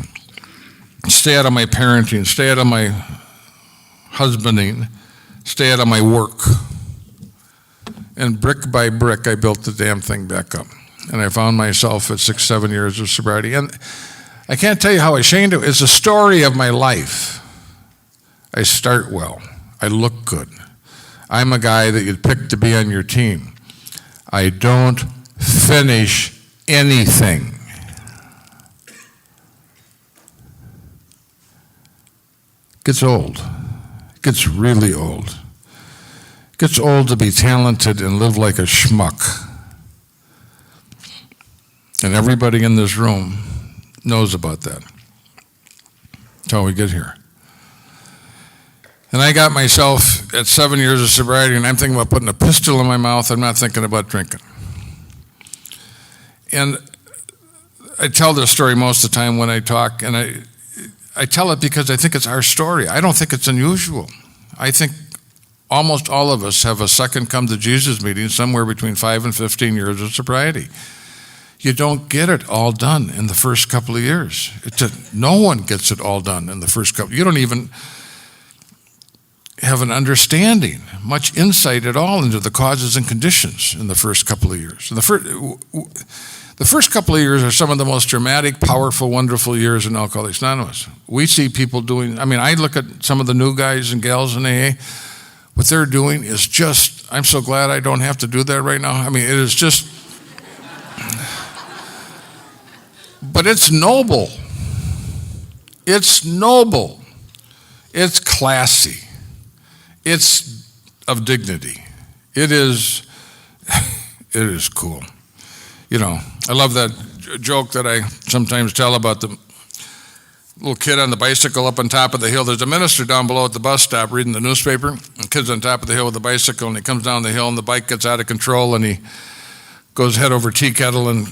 Stay out of my parenting. Stay out of my husbanding. Stay out of my work. And brick by brick, I built the damn thing back up. And I found myself at 6, 7 years of sobriety. And I can't tell you how ashamed it is. It's a story of my life. I start well. I look good. I'm a guy that you'd pick to be on your team. I don't finish anything. Gets old. Gets really old. Gets old to be talented and live like a schmuck. And everybody in this room knows about that. That's how we get here. And I got myself at 7 years of sobriety, and I'm thinking about putting a pistol in my mouth. I'm not thinking about drinking. And I tell this story most of the time when I talk, and I tell it because I think it's our story. I don't think it's unusual. I think almost all of us have a second come to Jesus meeting somewhere between 5 and 15 years of sobriety. You don't get it all done in the first couple of years. No one gets it all done in the first couple. You don't even have an understanding, much insight at all into the causes and conditions in the first couple of years. The first couple of years are some of the most dramatic, powerful, wonderful years in Alcoholics Anonymous. We see people doing, I look at some of the new guys and gals in AA. What they're doing is just, I'm so glad I don't have to do that right now. It is just, but it's noble. It's noble. It's classy. It's of dignity. It is cool. I love that joke that I sometimes tell about the little kid on the bicycle up on top of the hill. There's a minister down below at the bus stop reading the newspaper. The kid's on top of the hill with the bicycle, and he comes down the hill, and the bike gets out of control, and he goes head over tea kettle and,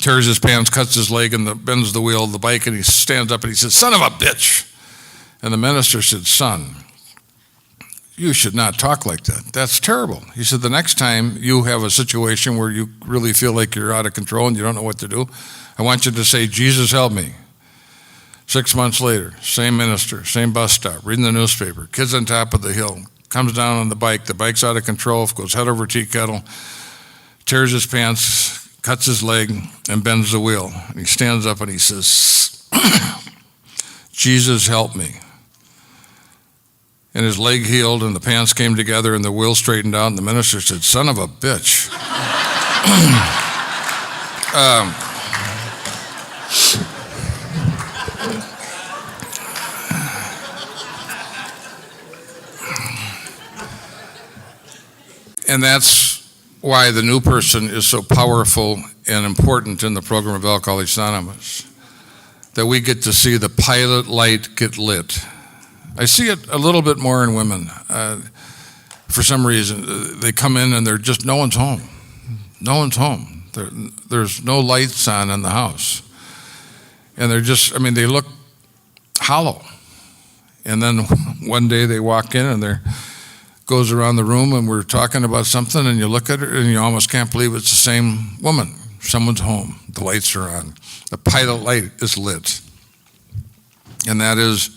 tears his pants, cuts his leg, and bends the wheel of the bike, and he stands up and he says, son of a bitch. And the minister said, son, you should not talk like that. That's terrible. He said, the next time you have a situation where you really feel like you're out of control and you don't know what to do, I want you to say, Jesus, help me. 6 months later, same minister, same bus stop, reading the newspaper, kid's on top of the hill, comes down on the bike's out of control, goes head over tea kettle, tears his pants, cuts his leg, and bends the wheel. And he stands up and he says, Jesus, help me. And his leg healed, and the pants came together, and the wheel straightened out, and the minister said, son of a bitch. And that's why the new person is so powerful and important in the program of Alcoholics Anonymous, that we get to see the pilot light get lit. I see it a little bit more in women. For some reason, they come in and they're just, no one's home. No one's home. There's no lights on in the house. And they're just, they look hollow. And then one day they walk in and they're goes around the room and we're talking about something and you look at her and you almost can't believe it's the same woman. Someone's home. The lights are on. The pilot light is lit. And that is,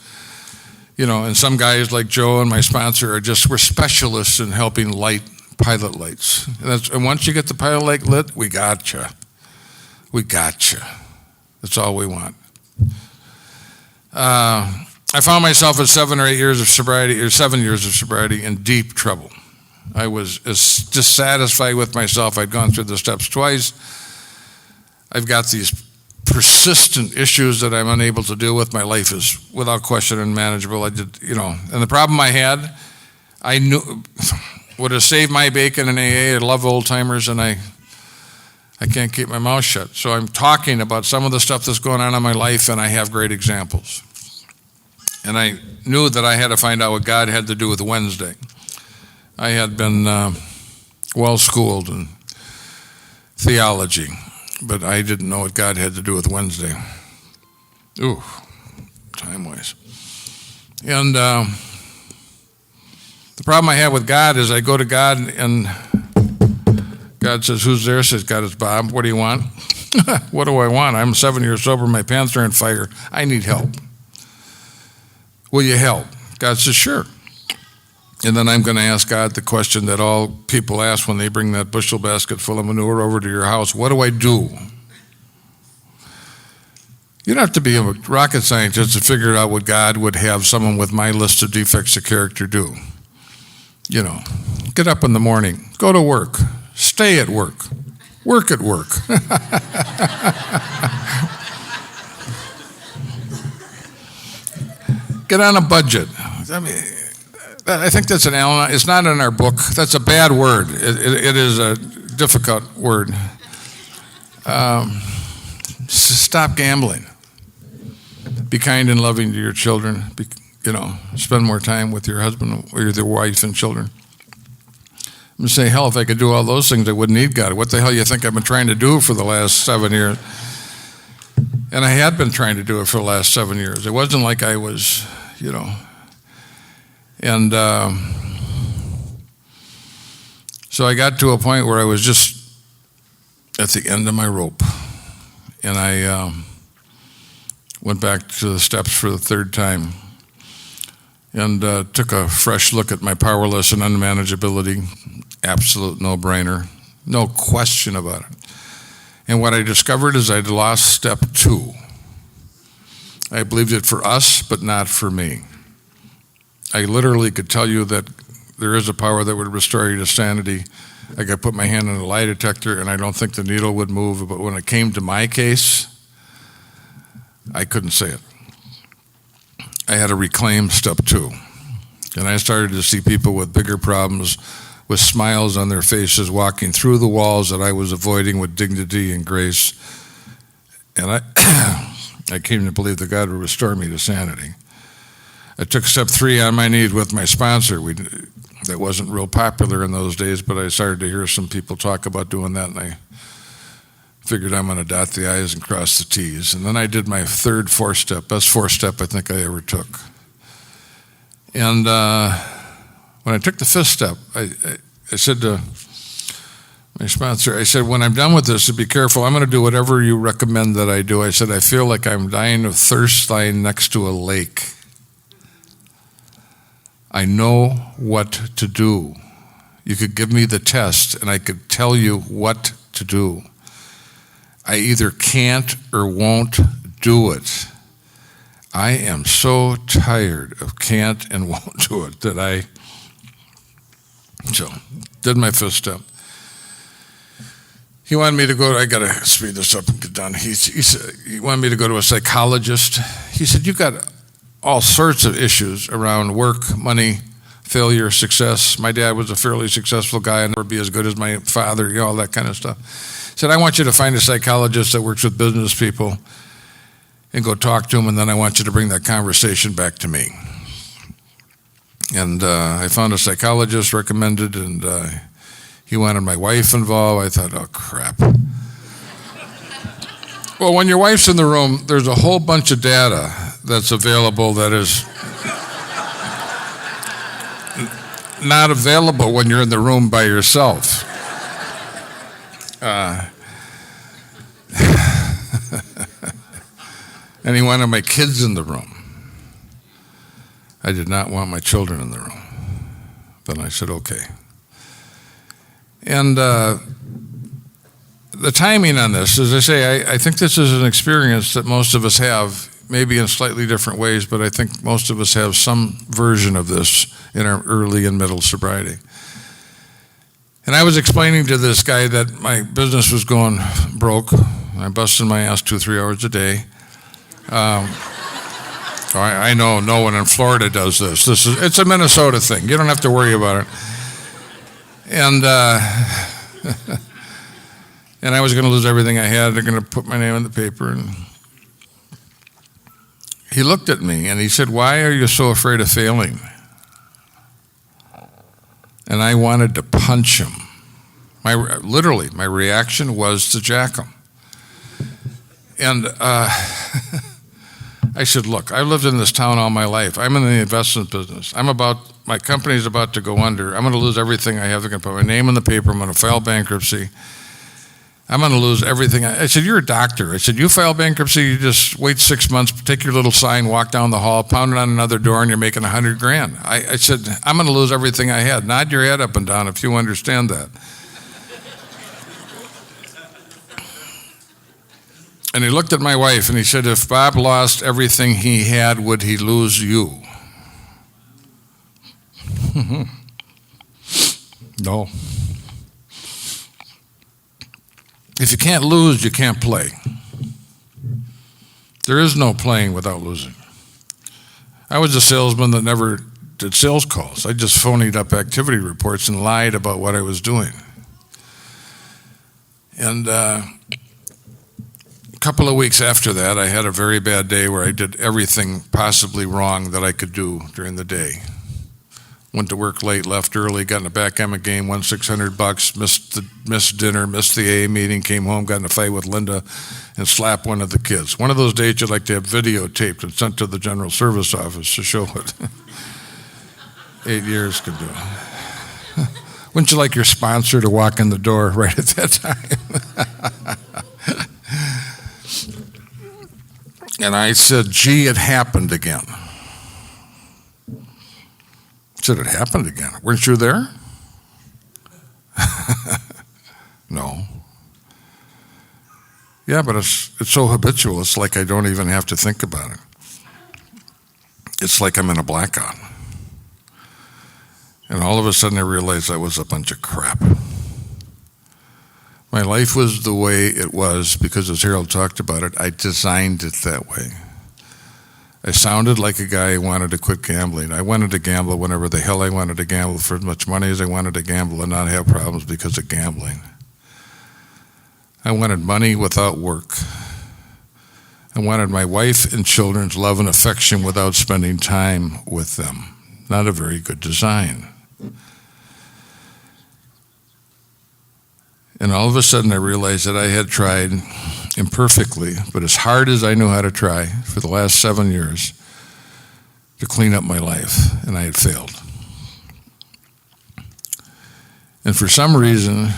and some guys like Joe and my sponsor we're specialists in helping light pilot lights. And once you get the pilot light lit, we gotcha. We gotcha. That's all we want. I found myself at 7 years of sobriety in deep trouble. I was dissatisfied with myself. I'd gone through the steps twice. I've got these persistent issues that I'm unable to deal with. My life is without question unmanageable. And the problem I had, I knew would have saved my bacon in AA. I love old timers and I can't keep my mouth shut. So I'm talking about some of the stuff that's going on in my life and I have great examples. And I knew that I had to find out what God had to do with Wednesday. I had been well-schooled in theology, but I didn't know what God had to do with Wednesday. Ooh, time-wise. And the problem I have with God is I go to God and God says, who's there? Says, God, it's Bob. What do you want? What do I want? I'm 7 years sober. My pants are on fire. I need help. Will you help? God says, sure. And then I'm going to ask God the question that all people ask when they bring that bushel basket full of manure over to your house. What do I do? You don't have to be a rocket scientist to figure out what God would have someone with my list of defects of character do. Get up in the morning, go to work, stay at work, work at work. Get on a budget. I think that's it's not in our book. That's a bad word. It is a difficult word. Stop gambling. Be kind and loving to your children. Spend more time with your husband or your wife and children. I'm say, hell, if I could do all those things, I wouldn't need God. What the hell you think I've been trying to do for the last 7 years? And I had been trying to do it for the last 7 years. It wasn't like I was, And so I got to a point where I was just at the end of my rope. And I went back to the steps for the third time and took a fresh look at my powerless and unmanageability. Absolute no-brainer. No question about it. And what I discovered is I'd lost step 2. I believed it for us, but not for me. I literally could tell you that there is a power that would restore you to sanity. I could put my hand on a lie detector and I don't think the needle would move, but when it came to my case, I couldn't say it. I had to reclaim step 2. And I started to see people with bigger problems, with smiles on their faces, walking through the walls that I was avoiding with dignity and grace. And I came to believe that God would restore me to sanity. I took step 3 on my knees with my sponsor. That wasn't real popular in those days, but I started to hear some people talk about doing that, and I figured I'm going to dot the I's and cross the T's. And then I did my third 4-step, best 4-step I think I ever took. And when I took the 5th step, I said to my sponsor, I said, when I'm done with this, be careful. I'm going to do whatever you recommend that I do. I said, I feel like I'm dying of thirst lying next to a lake. I know what to do. You could give me the test and I could tell you what to do. I either can't or won't do it. I am so tired of can't and won't do it that I did my 5th step. He wanted me to go, I got to speed this up and get done. He said, he wanted me to go to a psychologist. He said, you got all sorts of issues around work, money, failure, success. My dad was a fairly successful guy. I'd never be as good as my father, you know, all that kind of stuff. He said, I want you to find a psychologist that works with business people and go talk to him, and then I want you to bring that conversation back to me. And I found a psychologist recommended, and he wanted my wife involved. I thought, oh, crap. Well, when your wife's in the room, there's a whole bunch of data that's available that is not available when you're in the room by yourself. And he wanted my kids in the room. I did not want my children in the room. But I said, okay. And the timing on this, as I say, I think this is an experience that most of us have, maybe in slightly different ways, but I think most of us have some version of this in our early and middle sobriety. And I was explaining to this guy that my business was going broke. I busted my ass 2-3 hours a day. I know no one in Florida does this. It's a Minnesota thing. You don't have to worry about it. And and I was going to lose everything I had. They're going to put my name in the paper. And he looked at me and he said, "Why are you so afraid of failing?" And I wanted to punch him. Literally, my reaction was to jack him. And I said, look, I've lived in this town all my life. I'm in the investment business. My company's about to go under. I'm going to lose everything I have. They're going to put my name in the paper. I'm going to file bankruptcy. I'm going to lose everything. I said, you're a doctor. I said, you file bankruptcy, you just wait 6 months, take your little sign, walk down the hall, pound it on another door, and you're making $100,000. I said, I'm going to lose everything I had. Nod your head up and down if you understand that. And he looked at my wife and he said, if Bob lost everything he had, would he lose you? No. If you can't lose, you can't play. There is no playing without losing. I was a salesman that never did sales calls. I just phonied up activity reports and lied about what I was doing. And a couple of weeks after that, I had a very bad day where I did everything possibly wrong that I could do during the day. Went to work late, left early, got in a backgammon game, won $600, missed dinner, missed the AA meeting, came home, got in a fight with Linda, and slapped one of the kids. One of those days you'd like to have videotaped and sent to the General Service Office to show what 8 years could do. Wouldn't you like your sponsor to walk in the door right at that time? And I said, gee, it happened again. I said, it happened again. Weren't you there? No. Yeah, but it's so habitual, it's like I don't even have to think about it. It's like I'm in a blackout. And all of a sudden I realized that was a bunch of crap. My life was the way it was because, as Harold talked about it, I designed it that way. I sounded like a guy who wanted to quit gambling. I wanted to gamble whenever the hell I wanted to gamble for as much money as I wanted to gamble and not have problems because of gambling. I wanted money without work. I wanted my wife and children's love and affection without spending time with them. Not a very good design. And all of a sudden I realized that I had tried imperfectly, but as hard as I knew how to try for the last 7 years to clean up my life, and I had failed. And for some reason,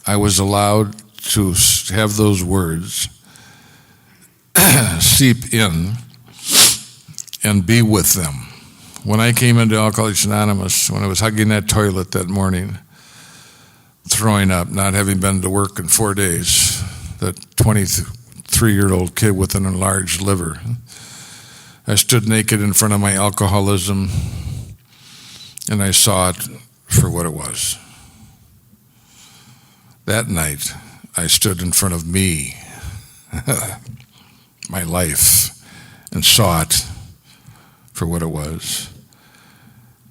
I was allowed to have those words seep in and be with them. When I came into Alcoholics Anonymous, when I was hugging that toilet that morning, throwing up, not having been to work in 4 days, that 23-year-old kid with an enlarged liver. I stood naked in front of my alcoholism, and I saw it for what it was. That night, I stood in front of me, my life, and saw it for what it was,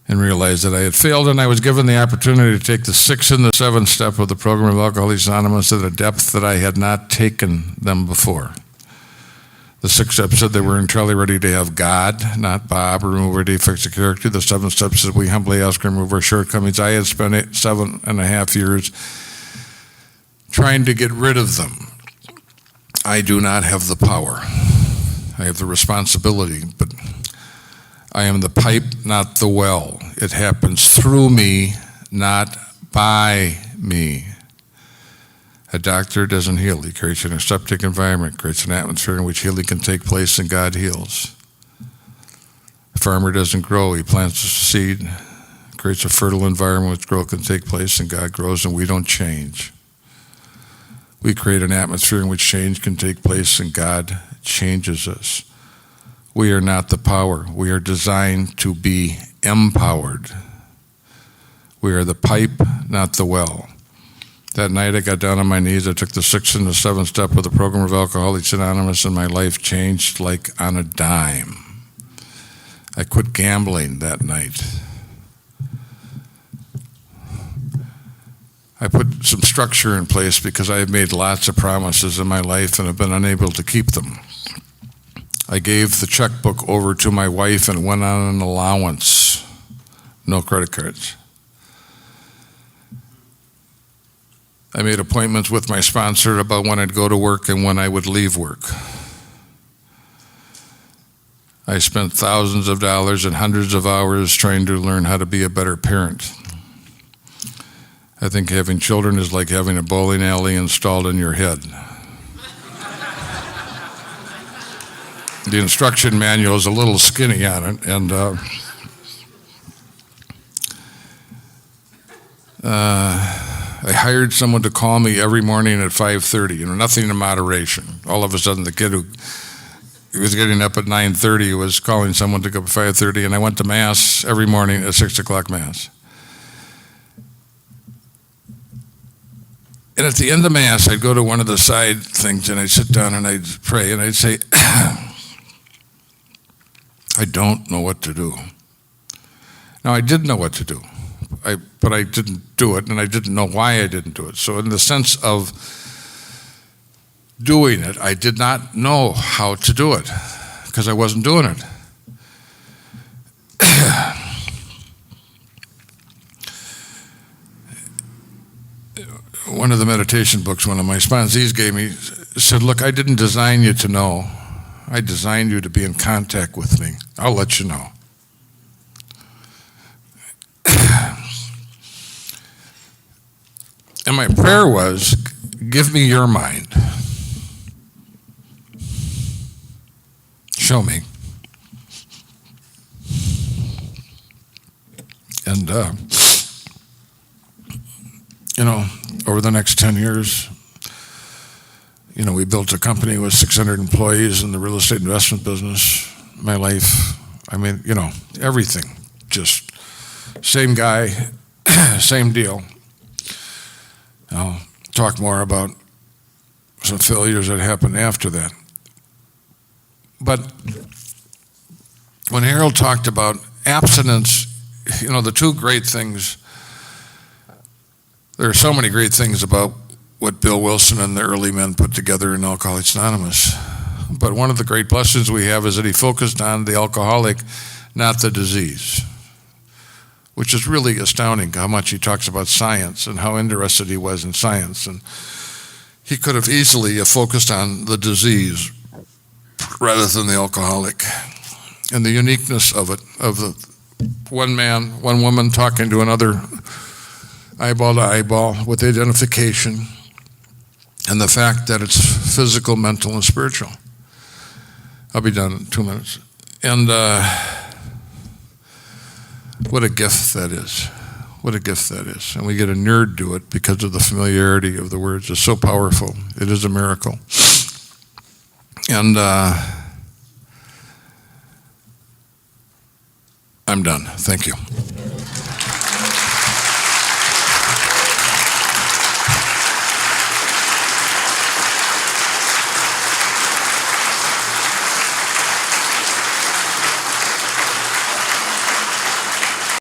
and realized that I had failed, and I was given the opportunity to take the 6th and the 7th step of the program of Alcoholics Anonymous at a depth that I had not taken them before. The 6th step said they were entirely ready to have God, not Bob, remove our defects of character. The 7th step said we humbly ask to remove our shortcomings. I had spent 7.5 years trying to get rid of them. I do not have the power. I have the responsibility, but I am the pipe, not the well. It happens through me, not by me. A doctor doesn't heal. He creates an aseptic environment, creates an atmosphere in which healing can take place and God heals. A farmer doesn't grow. He plants a seed, creates a fertile environment which growth can take place and God grows, and we don't change. We create an atmosphere in which change can take place and God changes us. We are not the power. We are designed to be empowered. We are the pipe, not the well. That night I got down on my knees. I took the 6th and the 7th step of the program of Alcoholics Anonymous, and my life changed like on a dime. I quit gambling that night. I put some structure in place because I had made lots of promises in my life and have been unable to keep them. I gave the checkbook over to my wife and went on an allowance. No credit cards. I made appointments with my sponsor about when I'd go to work and when I would leave work. I spent thousands of dollars and hundreds of hours trying to learn how to be a better parent. I think having children is like having a bowling alley installed in your head. The instruction manual is a little skinny on it, and I hired someone to call me every morning at 5:30, nothing in moderation. All of a sudden, the kid who was getting up at 9:30 was calling someone to go up at 5:30, and I went to Mass every morning at 6 o'clock Mass. And at the end of Mass, I'd go to one of the side things, and I'd sit down and I'd pray, and I'd say, I don't know what to do. Now, I did know what to do. But I didn't do it, and I didn't know why I didn't do it. So in the sense of doing it, I did not know how to do it because I wasn't doing it. One of the meditation books one of my sponsees gave me said, look, I didn't design you to know. I designed you to be in contact with me. I'll let you know. And my prayer was, give me your mind. Show me. And, over the next 10 years, we built a company with 600 employees in the real estate investment business. My life, everything. Just same guy, same deal. I'll talk more about some failures that happened after that. But when Harold talked about abstinence, the two great things, there are so many great things about what Bill Wilson and the early men put together in Alcoholics Anonymous. But one of the great blessings we have is that he focused on the alcoholic, not the disease, which is really astounding how much he talks about science and how interested he was in science. And he could have easily focused on the disease rather than the alcoholic. And the uniqueness of it, of the one man, one woman talking to another eyeball to eyeball with identification, and the fact that it's physical, mental, and spiritual. I'll be done in 2 minutes. And what a gift that is. What a gift that is. And we get inured to it because of the familiarity of the words. It's so powerful. It is a miracle. And I'm done. Thank you.